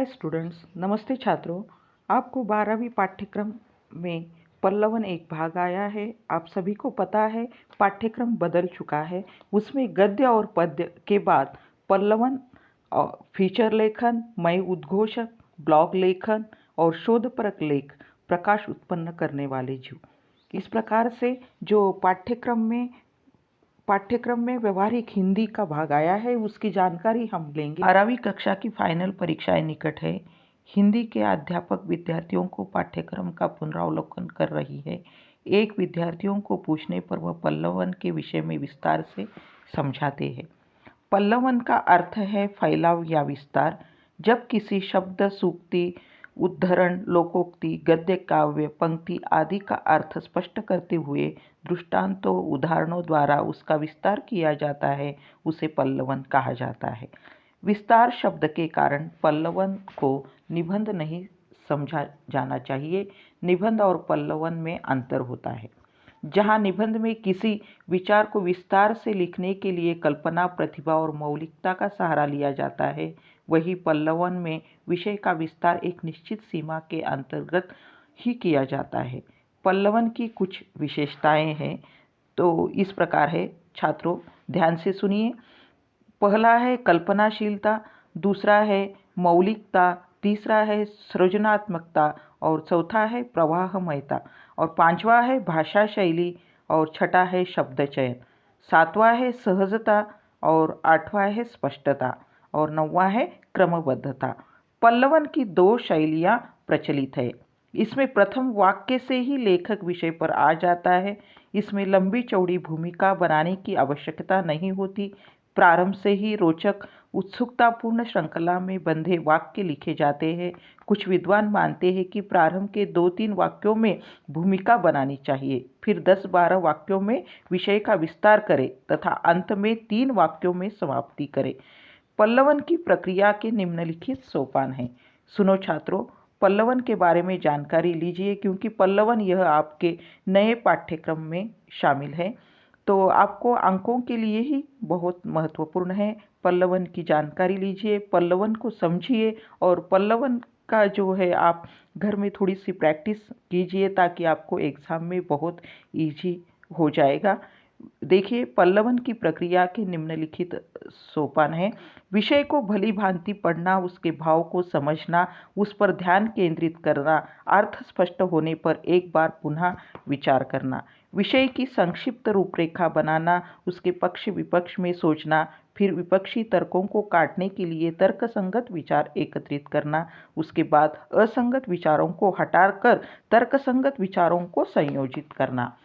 Students, नमस्ते छात्रों। आपको 12वीं पाठ्यक्रम में पल्लवन एक भाग आया है। आप सभी को पता है पाठ्यक्रम बदल चुका है। उसमें गद्य और पद्य के बाद पल्लवन और फीचर लेखन, मय उद्घोषक, ब्लॉग लेखन और शोधपरक लेख प्रकाश उत्पन्न करने वाले जीव, इस प्रकार से जो पाठ्यक्रम में व्यवहारिक हिंदी का भाग आया है उसकी जानकारी हम लेंगे। 12वीं कक्षा की फाइनल परीक्षाएं निकट है। हिंदी के अध्यापक विद्यार्थियों को पाठ्यक्रम का पुनरावलोकन कर रही है। एक विद्यार्थियों को पूछने पर वह पल्लवन के विषय में विस्तार से समझाते हैं। पल्लवन का अर्थ है फैलाव या विस्तार। जब किसी शब्द, सूक्ति, उद्धरण, लोकोक्ति, गद्य, काव्य, पंक्ति आदि का अर्थ स्पष्ट करते हुए दृष्टांतों, उदाहरणों द्वारा उसका विस्तार किया जाता है, उसे पल्लवन कहा जाता है। विस्तार शब्द के कारण पल्लवन को निबंध नहीं समझा जाना चाहिए। निबंध और पल्लवन में अंतर होता है। जहाँ निबंध में किसी विचार को विस्तार से लिखने के लिए कल्पना, प्रतिभा और मौलिकता का सहारा लिया जाता है, वही पल्लवन में विषय का विस्तार एक निश्चित सीमा के अंतर्गत ही किया जाता है। पल्लवन की कुछ विशेषताएं हैं तो इस प्रकार है। छात्रों ध्यान से सुनिए। पहला है कल्पनाशीलता, दूसरा है मौलिकता, तीसरा है सृजनात्मकता और चौथा है प्रवाहमयता और पांचवा है भाषा शैली और छठा है शब्द चयन, सातवां है सहजता और आठवां है स्पष्टता और नौवां है क्रमबद्धता। पल्लवन की दो शैलियाँ प्रचलित है। इसमें प्रथम वाक्य से ही लेखक विषय पर आ जाता है। इसमें लंबी चौड़ी भूमिका बनाने की आवश्यकता नहीं होती। प्रारंभ से ही रोचक, उत्सुकतापूर्ण श्रृंखला में बंधे वाक्य लिखे जाते हैं। कुछ विद्वान मानते हैं कि प्रारंभ के 2-3 वाक्यों में भूमिका बनानी चाहिए, फिर 10-12 वाक्यों में विषय का विस्तार करें तथा अंत में 3 वाक्यों में समाप्ति करें। पल्लवन की प्रक्रिया के निम्नलिखित सोपान हैं। सुनो छात्रों, पल्लवन के बारे में जानकारी लीजिए क्योंकि पल्लवन यह आपके नए पाठ्यक्रम में शामिल है, तो आपको अंकों के लिए ही बहुत महत्वपूर्ण है। पल्लवन की जानकारी लीजिए, पल्लवन को समझिए और पल्लवन का जो है आप घर में थोड़ी सी प्रैक्टिस कीजिए ताकि आपको एग्ज़ाम में बहुत इजी हो जाएगा। देखिए, पल्लवन की प्रक्रिया के निम्नलिखित सोपान है। विषय को भली भांति पढ़ना, उसके भाव को समझना, उस पर ध्यान केंद्रित करना, अर्थ स्पष्ट होने पर एक बार पुनः विचार करना, विषय की संक्षिप्त रूपरेखा बनाना, उसके पक्ष विपक्ष में सोचना, फिर विपक्षी तर्कों को काटने के लिए तर्कसंगत विचार एकत्रित करना, उसके बाद असंगत विचारों को हटाकर तर्कसंगत विचारों को संयोजित करना।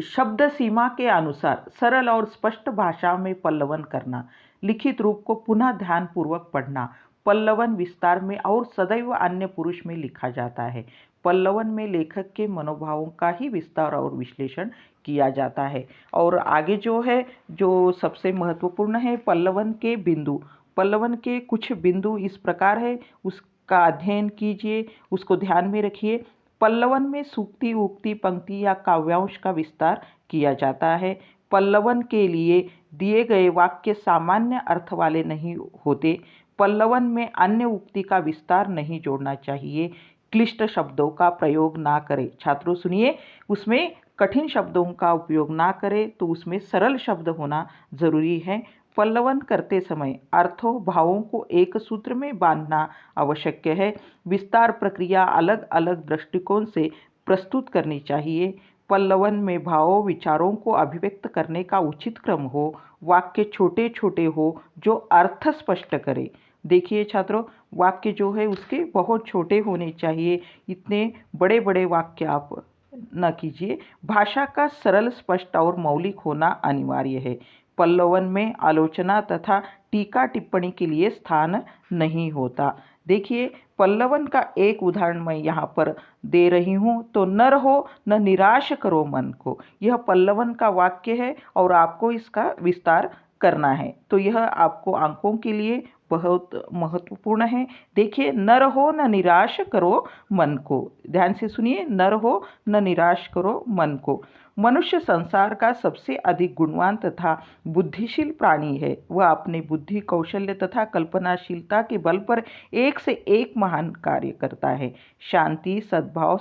शब्द सीमा के अनुसार सरल और स्पष्ट भाषा में पल्लवन करना, लिखित रूप को पुनः ध्यानपूर्वक पढ़ना। पल्लवन विस्तार में और सदैव अन्य पुरुष में लिखा जाता है। पल्लवन में लेखक के मनोभावों का ही विस्तार और विश्लेषण किया जाता है। और आगे जो है, जो सबसे महत्वपूर्ण है, पल्लवन के बिंदु। पल्लवन के कुछ बिंदु इस प्रकार है, उसका अध्ययन कीजिए, उसको ध्यान में रखिए। पल्लवन में सूक्ति, उक्ति, पंक्ति या काव्यांश का विस्तार किया जाता है। पल्लवन के लिए दिए गए वाक्य सामान्य अर्थ वाले नहीं होते। पल्लवन में अन्य उक्ति का विस्तार नहीं जोड़ना चाहिए। क्लिष्ट शब्दों का प्रयोग ना करें। छात्रों सुनिए, उसमें कठिन शब्दों का उपयोग ना करें, तो उसमें सरल शब्द होना जरूरी है। पल्लवन करते समय अर्थों, भावों को एक सूत्र में बांधना आवश्यक है। विस्तार प्रक्रिया अलग अलग दृष्टिकोण से प्रस्तुत करनी चाहिए। पल्लवन में भावों, विचारों को अभिव्यक्त करने का उचित क्रम हो। वाक्य छोटे छोटे हो जो अर्थ स्पष्ट करे। देखिए छात्रों, वाक्य जो है उसके बहुत छोटे होने चाहिए, इतने बड़े बड़े वाक्य आप न कीजिए। भाषा का सरल, स्पष्ट और मौलिक होना अनिवार्य है। पल्लवन में आलोचना तथा टीका टिप्पणी के लिए स्थान नहीं होता। देखिए, पल्लवन का एक उदाहरण मैं यहाँ पर दे रही हूँ। तो न रहो न निराश करो मन को, यह पल्लवन का वाक्य है और आपको इसका विस्तार करना है, तो यह आपको अंकों के लिए बहुत महत्वपूर्ण है। देखिए, न रहो न निराश करो मन को, ध्यान से सुनिए, न रहो न निराश करो मन को। मनुष्य संसार का सबसे अधिक गुणवान तथा बुद्धिशील प्राणी है। वह अपने बुद्धि, कौशल्य तथा कल्पनाशीलता के बल पर एक से एक महान कार्य करता है। शांति, सद्भाव,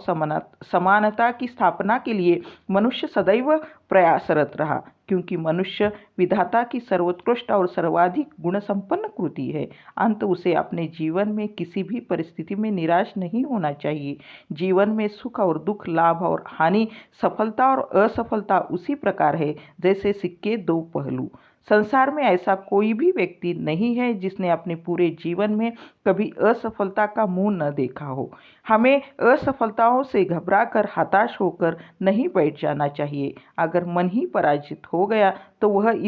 समानता की स्थापना के लिए मनुष्य सदैव प्रयासरत रहा, क्योंकि मनुष्य विधाता की सर्वोत्कृष्ट और सर्वाधिक गुणसंपन्न कृति है। अंत उसे अपने जीवन में किसी भी परिस्थिति में निराश नहीं होना चाहिए। जीवन में सुख और दुख, लाभ और हानि, सफलता और असफलता उसी प्रकार है जैसे सिक्के दो पहलू। संसार में ऐसा कोई भी व्यक्ति नहीं है जिसने अपने पूरे जीवन में कभी असफलता का मुंह न देखा हो। हमें असफलताओं से घबराकर, हताश होकर नहीं बैठ जाना चाहिए। अगर मन ही पराजित हो गया तो वह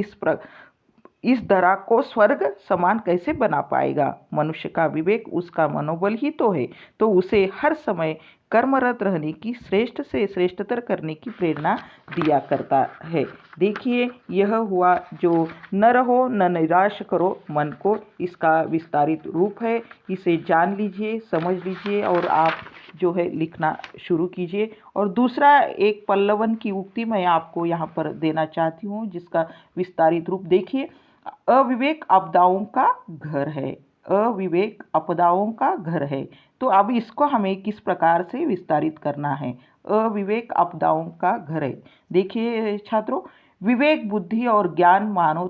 इस धरा को स्वर्ग समान कैसे बना पाएगा। मनुष्य का विवेक उसका मनोबल ही तो है, तो उसे हर समय कर्मरत रहने की, श्रेष्ठ से श्रेष्ठतर करने की प्रेरणा दिया करता है। देखिए, यह हुआ जो न रहो न निराश करो मन को, इसका विस्तारित रूप है। इसे जान लीजिए, समझ लीजिए और आप जो है लिखना शुरू कीजिए। और दूसरा एक पल्लवन की उक्ति मैं आपको यहाँ पर देना चाहती हूँ, जिसका विस्तारित रूप देखिए। अविवेक आपदाओं का घर है। अविवेक आपदाओं का घर है। तो अब इसको हमें किस प्रकार से विस्तारित करना है। अविवेक आपदाओं का घर है। देखिए छात्रों, विवेक, बुद्धि और ज्ञान मानव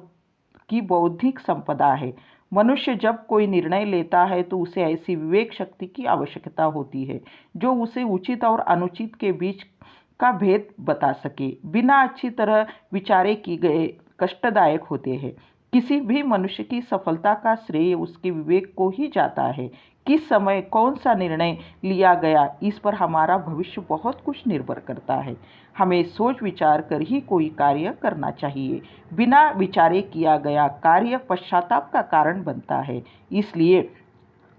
की बौद्धिक संपदा है। मनुष्य जब कोई निर्णय लेता है तो उसे ऐसी विवेक शक्ति की आवश्यकता होती है जो उसे उचित और अनुचित के बीच का भेद बता सके। बिना अच्छी तरह विचारे किए गए कष्टदायक होते हैं। किसी भी मनुष्य की सफलता का श्रेय उसके विवेक को ही जाता है। किस समय कौन सा निर्णय लिया गया, इस पर हमारा भविष्य बहुत कुछ निर्भर करता है। हमें सोच विचार कर ही कोई कार्य करना चाहिए। बिना विचारे किया गया कार्य पश्चाताप का कारण बनता है। इसलिए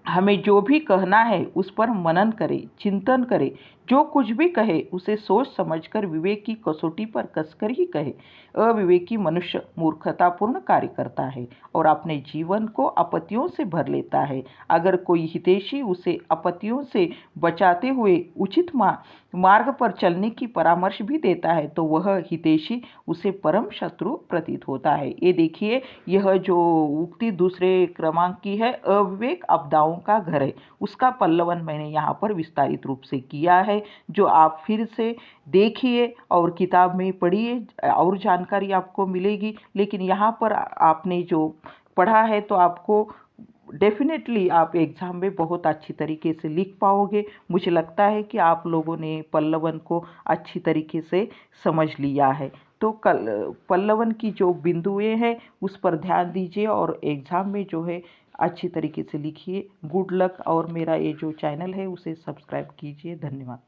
हमें जो भी कहना है उस पर मनन करें, चिंतन करें। जो कुछ भी कहे उसे सोच समझकर विवेक की कसौटी पर कसकर ही कहे। अविवेकी मनुष्य मूर्खतापूर्ण कार्य करता है और अपने जीवन को आपत्तियों से भर लेता है। अगर कोई हितैषी उसे आपत्तियों से बचाते हुए उचित मार्ग पर चलने की परामर्श भी देता है तो वह हितैषी उसे परम शत्रु प्रतीत होता है। ये देखिए, यह जो उक्ति दूसरे क्रमांक की है, अविवेक आपदाओं का घर है, उसका पल्लवन मैंने यहाँ पर विस्तारित रूप से किया है, जो आप फिर से देखिए और किताब में पढ़िए, और जानकारी आपको मिलेगी। लेकिन यहाँ पर आपने जो पढ़ा है तो आपको डेफिनेटली आप एग्ज़ाम में बहुत अच्छी तरीके से लिख पाओगे। मुझे लगता है कि आप लोगों ने पल्लवन को अच्छी तरीके से समझ लिया है। तो पल्लवन की जो बिंदुएं हैं उस पर ध्यान दीजिए और एग्ज़ाम में जो है अच्छी तरीके से लिखिए। Good luck. और मेरा ये जो चैनल है उसे सब्सक्राइब कीजिए। धन्यवाद।